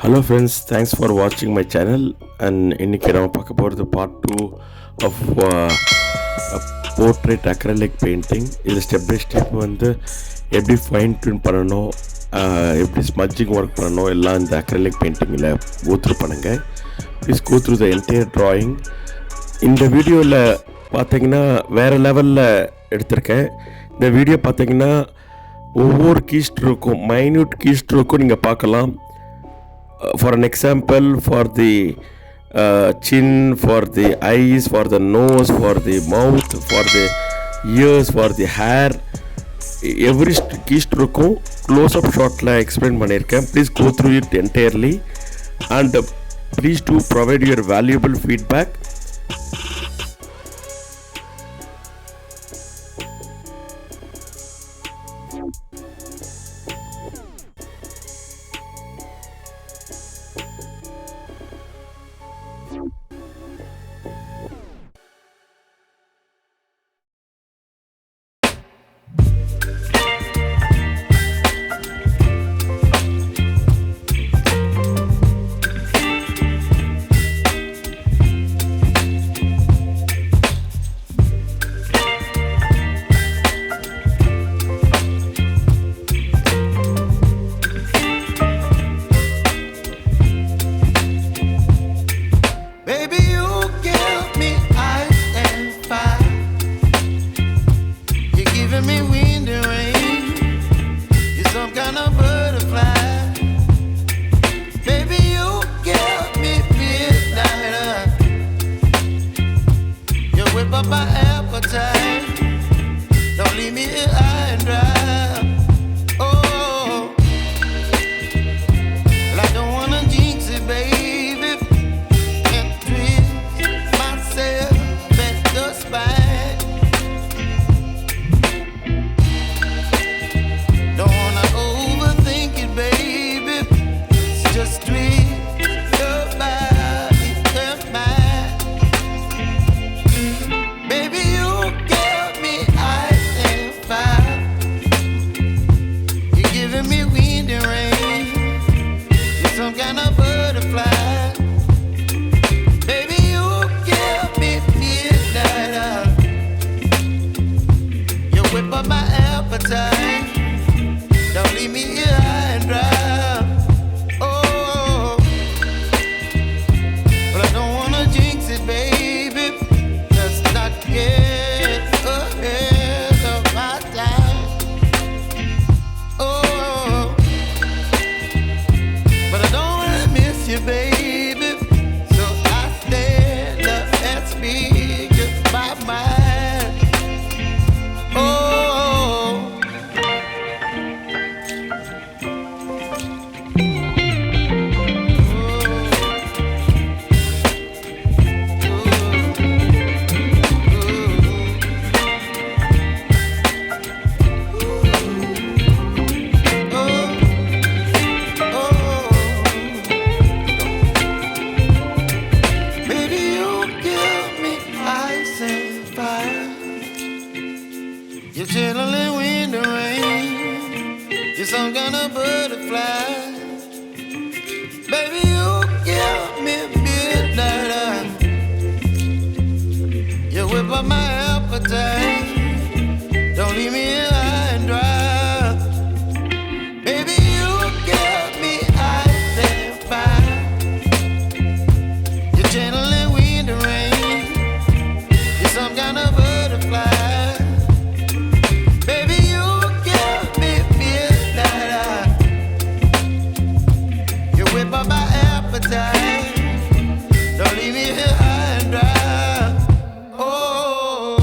Hello friends, thanks for watching my channel. And இன்னைக்கு நம்ம பார்க்க போகிறது part 2 of portrait acrylic painting. இது ஸ்டெப் பை ஸ்டெப் வந்து எப்படி ஃபைன் டியூன் பண்ணணும், எப்படி ஸ்மட்ஜிங் ஒர்க் பண்ணணும் எல்லாம் இந்த அக்ரலிக் பெயிண்டிங்கில் கோத்ரூ பண்ணுங்கள். Please go through the entire drawing. இந்த வீடியோவில் பார்த்தீங்கன்னா வேறு லெவலில் எடுத்திருக்கேன். இந்த வீடியோ பார்த்தீங்கன்னா ஒவ்வொரு கீ ஸ்ட்ரோக்கும், மைன்யூட் கீ ஸ்ட்ரோக்கும் நீங்கள் பார்க்கலாம். For an example, for the chin, for the eyes, for the nose, for the mouth, for the ears, for the hair, every key stroke close up shot la explain பண்ணிருக்கேன். Please go through it entirely and please do provide your valuable feedback. My appetite, don't leave me here high and dry. Oh, well, I don't wanna jinx it, baby, and twist myself at the spine. Don't wanna overthink it, baby, it's just twist your body and mine. Baby, you give me ice and fire. You're giving me wind and rain. You're some kind of butterfly. Baby, you give me midnight. You whip up my appetite. Don't leave me here high and dry. Oh, but I don't wanna jinx it, baby. Not get ahead of my time. Oh, but I don't wanna miss you, baby. So I stand up and speak just my mind. Oh. You're chilling wind and rain. You're some kind of butterfly. Baby, you give me midnight. You whip up my appetite. Don't leave me here high and dry. Baby, you give me ice and fire. You're channeling wind and rain. You're some kind of butterfly. My appetite, don't leave me here high and dry. Oh,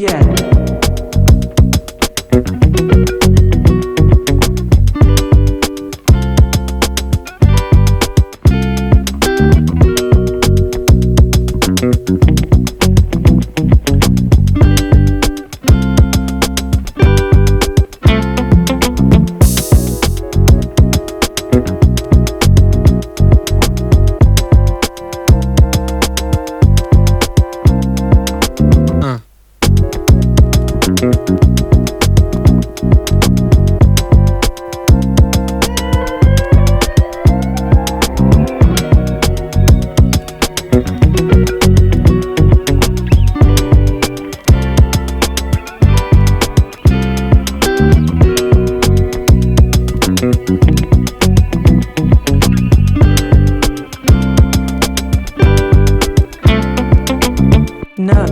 Yeah. No.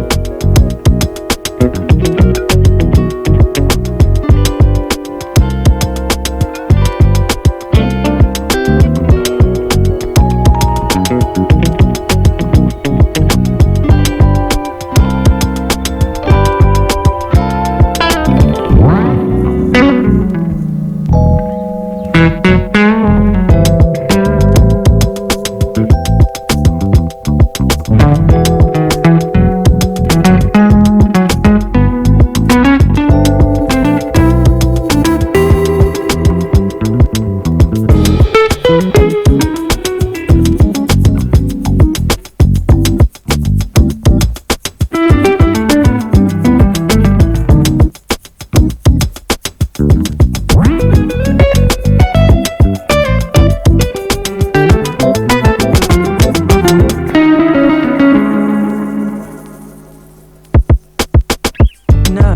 No.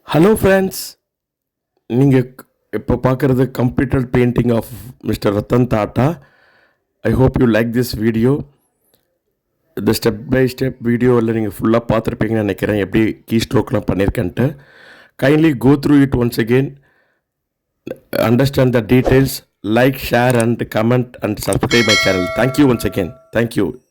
Hello ஃப்ரெண்ட்ஸ், நீங்கள் இப்போ பார்க்குறது computer painting of mister Ratan Tata. I hope you like this video. இந்த step by step வீடியோவில் நீங்கள் ஃபுல்லாக பார்த்துருப்பீங்கன்னு நினைக்கிறேன், எப்படி கீ ஸ்ட்ரோக்லாம் பண்ணியிருக்கேன்ட்டு. Kindly go through it once again, understand the details, like, share and comment and subscribe my channel. Thank you once again. Thank you.